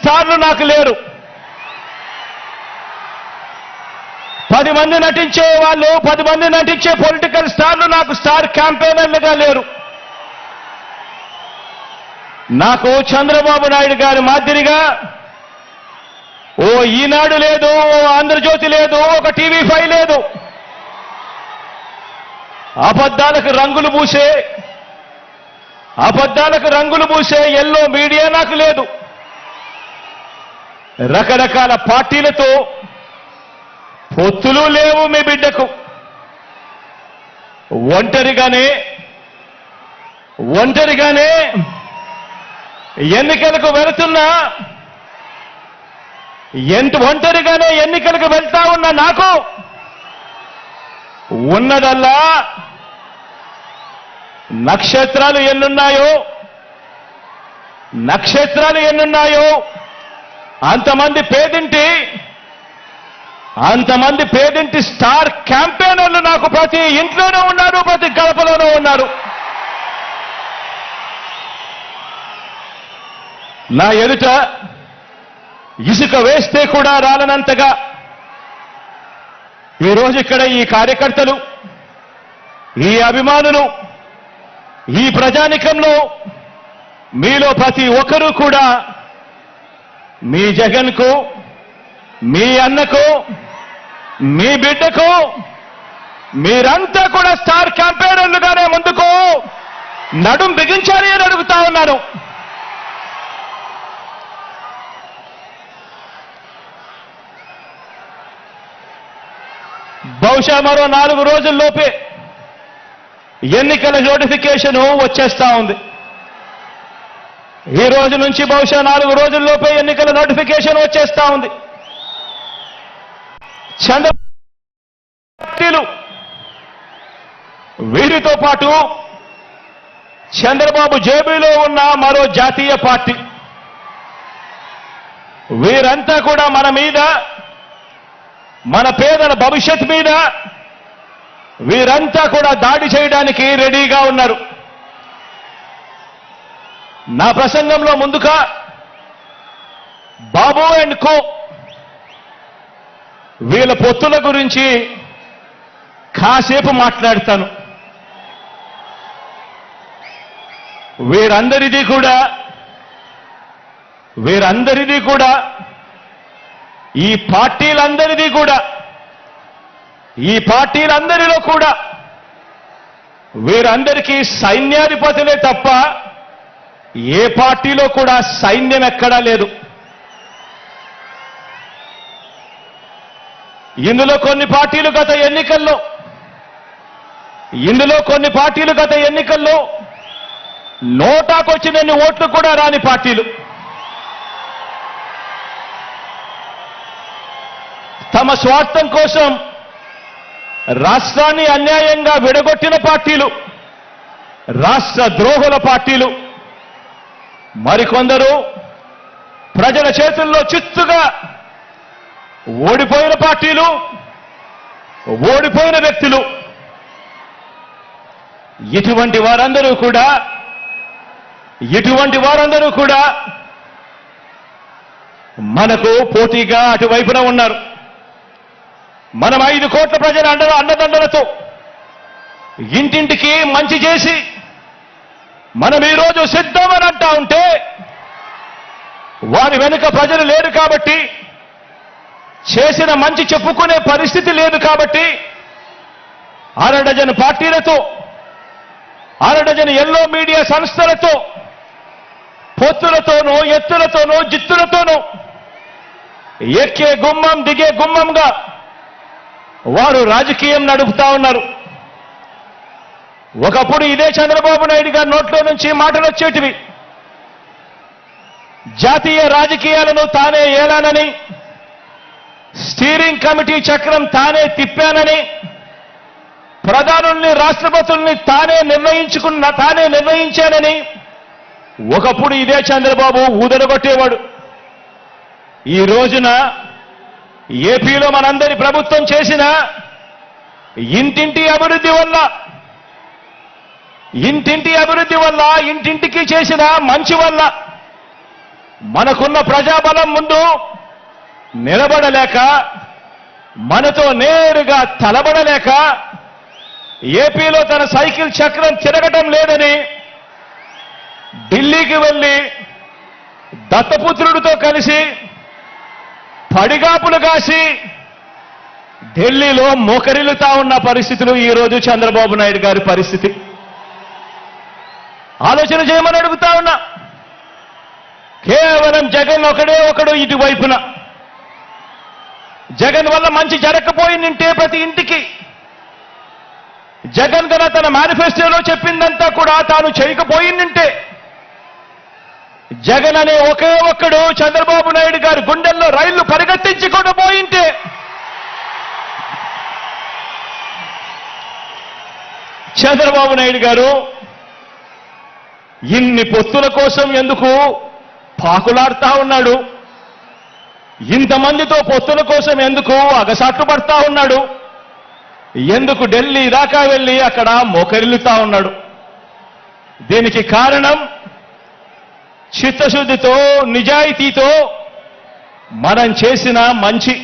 స్టార్లు నాకు లేరు. 10 మంది నటించే వాళ్ళు, 10 మంది నటించే పొలిటికల్ స్టార్లు నాకు స్టార్ క్యాంపెయినర్లుగా లేరు. నాకు చంద్రబాబు నాయుడు గారి మాదిరిగా ఓ ఈనాడు లేదు, ఓ ఆంధ్రజ్యోతి లేదు, ఒక టీవీ5 లేదు. అబద్ధాలకు రంగులు పూసే ఎల్లో మీడియా నాకు లేదు. రకరకాల పార్టీలతో పొత్తులు లేవు మీ బిడ్డకు. ఒంటరిగానే ఎన్నికలకు వెళుతున్నా, ఒంటరిగానే ఎన్నికలకు వెళ్తా ఉన్న నాకు ఉన్నదల్లా నక్షత్రాలు ఎన్నున్నాయో అంతమంది పేదింటి స్టార్ క్యాంపెయినర్లు నాకు ప్రతి ఇంట్లోనూ ఉన్నారు, ప్రతి గడపలోనూ ఉన్నారు. నా ఎదుట ఇసుక వేస్తే కూడా రాలనంతగా ఈరోజు ఇక్కడ ఈ కార్యకర్తలు, ఈ అభిమానులు, ఈ ప్రజానికంలో మీలో ప్రతి ఒక్కరూ కూడా మీ జగన్కు, మీ అన్నకు, మీ బిడ్డకు మీరంతా కూడా స్టార్ క్యాంపెయినర్లుగానే ముందుకు నడుం బిగించాలి అని అడుగుతా ఉన్నాను. బహుశా మరో 4 రోజుల్లోపే ఎన్నికల నోటిఫికేషన్ వచ్చేస్తా ఉంది. ఈ రోజు నుంచి బహుశా 4 రోజుల్లోపే ఎన్నికల నోటిఫికేషన్ వచ్చేస్తా ఉంది. చంద్రబాబు వీరితో పాటు చంద్రబాబు జేబులో ఉన్న మరో జాతీయ పార్టీ, వీరంతా కూడా మన మీద, మన పేదల భవిష్యత్ మీద వీరంతా కూడా దాడి చేయడానికి రెడీగా ఉన్నారు. నా ప్రసంగంలో ముందుగా బాబు అండ్ కో వీళ్ళ పొత్తుల గురించి కాసేపు మాట్లాడతాను. వీరందరిది కూడా ఈ పార్టీలందరిలో కూడా వీరందరికీ సైన్యాధిపతులే తప్ప ఏ పార్టీలో కూడా సైన్యం ఎక్కడా లేదు. ఇందులో కొన్ని పార్టీలు గత ఎన్నికల్లో నోటాకొచ్చినన్ని ఓట్లు కూడా రాని పార్టీలు, తమ స్వార్థం కోసం రాష్ట్రాన్ని అన్యాయంగా విడగొట్టిన పార్టీలు, రాష్ట్ర ద్రోహుల పార్టీలు, మరికొందరు ప్రజల చేతుల్లో చిత్తుగా ఓడిపోయిన పార్టీలు, ఓడిపోయిన వ్యక్తులు. ఇటువంటి వారందరూ కూడా మనకు పోటీగా అటువైపున ఉన్నారు. మనం 5 కోట్ల ప్రజల అండదండలతో ఇంటింటికి మంచి చేసి మనం ఈరోజు సిద్ధమని అంటా ఉంటే, వారి వెనుక ప్రజలు లేరు కాబట్టి, చేసిన మంచి చెప్పుకునే పరిస్థితి లేదు కాబట్టి, అరడజను పార్టీలతో, అరడజను ఎల్లో మీడియా సంస్థలతో, పొత్తులతోనూ, ఎత్తులతోనూ, జిత్తులతోనూ ఎక్కే గుమ్మం దిగే గుమ్మంగా వారు రాజకీయం నడుపుతా ఉన్నారు. ఒకప్పుడు ఇదే చంద్రబాబు నాయుడు గారి నోట్లో నుంచి మాటలు వచ్చేటివి. జాతీయ రాజకీయాలను తానే ఏలానని, స్టీరింగ్ కమిటీ చక్రం తానే తిప్పానని, ప్రధానుల్ని, రాష్ట్రపతుల్ని తానే నిర్ణయించానని ఒకప్పుడు ఇదే చంద్రబాబు ఊదరగొట్టేవాడు. ఈ రోజున ఏపీలో మనందరి ప్రభుత్వం చేసిన ఇంటింటి అభివృద్ధి వల్ల, ఇంటింటికి చేసిన మంచి వల్ల మనకున్న ప్రజాబలం ముందు నిలబడలేక, మనతో నేరుగా తలబడలేక, ఏపీలో తన సైకిల్ చక్రం తిరగటం లేదని ఢిల్లీకి వెళ్లి దత్తపుత్రుడితో కలిసి పడిగాపులు కాసి ఢిల్లీలో మోకరిల్లుతా ఉన్న పరిస్థితులు ఈరోజు చంద్రబాబు నాయుడు గారి పరిస్థితి. ఆలోచన చేయమని అడుగుతా ఉన్నా. కేవలం జగన్ ఒకడు ఇటువైపున. జగన్ వల్ల మంచి జరగకపోయిందంటే ప్రతి ఇంటికి, జగన్ గన తన మేనిఫెస్టోలో చెప్పిందంతా కూడా తాను చేయకపోయిందంటే, జగన్ అనే ఒకే ఒక్కడు చంద్రబాబు నాయుడు గారి గుండెల్లో రైళ్లు పరిగెత్తించుకుంటూ పోయింటే, చంద్రబాబు నాయుడు గారు ఇన్ని పొత్తుల కోసం ఎందుకు పాకులాడుతా ఉన్నాడు? ఇంతమందితో పొత్తుల కోసం ఎందుకు అగసాట్లు పడతా ఉన్నాడు? ఎందుకు ఢిల్లీ దాకా వెళ్ళి అక్కడ మోకరిల్లుతా ఉన్నాడు? దీనికి కారణం చిత్తశుద్ధితో, నిజాయితీతో మనం చేసిన మంచి,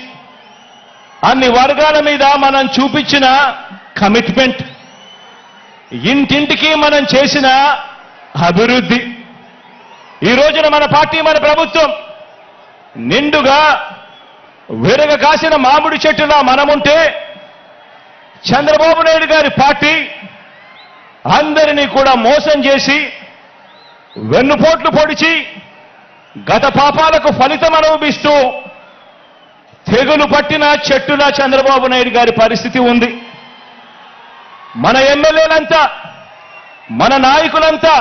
అన్ని వర్గాల మీద మనం చూపించిన కమిట్మెంట్, ఇంటింటికి మనం చేసిన అభివృద్ధి. ఈ రోజున మన పార్టీ, మన ప్రభుత్వం నిండుగా విరగ కాసిన మామిడి చెట్టులా మనముంటే, చంద్రబాబు నాయుడు గారి పార్టీ అందరినీ కూడా మోసం చేసి, వెన్నుపోట్లు పొడిచి, గత పాపాలకు ఫలితం అనుభవిస్తూ తెగులు పట్టిన చెట్టులా చంద్రబాబు నాయుడు గారి పరిస్థితి ఉంది. మన ఎమ్మెల్యేలంతా, మన నాయకులంతా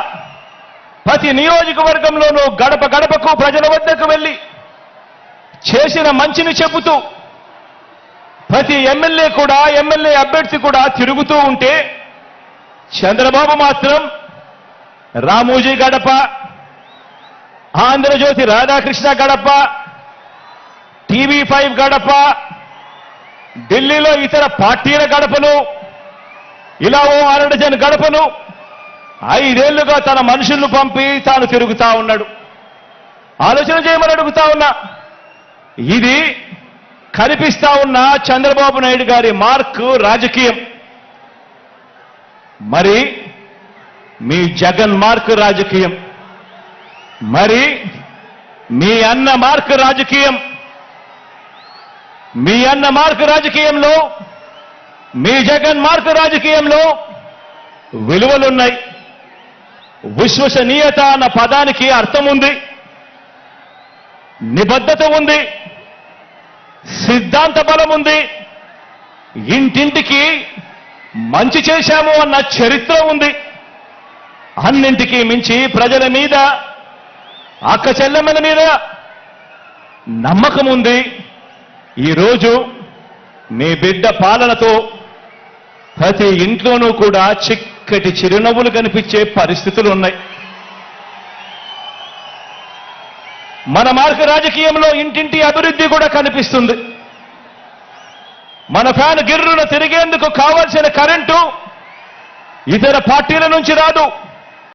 ప్రతి నియోజకవర్గంలోనూ గడప గడపకు ప్రజల వద్దకు వెళ్ళి చేసిన మంచిని చెబుతూ, ప్రతి ఎమ్మెల్యే అభ్యర్థి కూడా తిరుగుతూ ఉంటే, చంద్రబాబు మాత్రం రామోజీ గడప, ఆంధ్రజ్యోతి రాధాకృష్ణ గడప, TV5 గడప, ఢిల్లీలో ఇతర పార్టీల గడపలు, ఇలా ఓ 6 డజన్ గడపలు 5 ఏళ్లుగా తన మనుషులను పంపి తాను తిరుగుతా ఉన్నాడు. ఆలోచన చేయమని అడుగుతా ఉన్నా. ఇది కనిపిస్తా ఉన్న చంద్రబాబు నాయుడు గారి మార్కు రాజకీయం. మరి మీ జగన్ మార్కు రాజకీయం, మరి మీ అన్న మార్కు రాజకీయం. మీ అన్న మార్కు రాజకీయంలో, మీ జగన్ మార్కు రాజకీయంలో విలువలున్నాయి. విశ్వసనీయత అన్న పదానికి అర్థం ఉంది, నిబద్ధత ఉంది, సిద్ధాంత బలం ఉంది, ఇంటింటికి మంచి చేశాము అన్న చరిత్ర ఉంది. అన్నింటికీ మించి ప్రజల మీద, అక్క చెల్లెమ్మల మీద నమ్మకం ఉంది. ఈరోజు మీ బిడ్డ పాలనతో ప్రతి ఇంట్లోనూ కూడా చిక్కటి చిరునవ్వులు కనిపించే పరిస్థితులు ఉన్నాయి. మన మార్గ రాజకీయంలో ఇంటింటి అభివృద్ధి కూడా కనిపిస్తుంది. మన ఫ్యాన్ గిర్రున తిరిగేందుకు కావాల్సిన కరెంటు ఇతర పార్టీల నుంచి రాదు.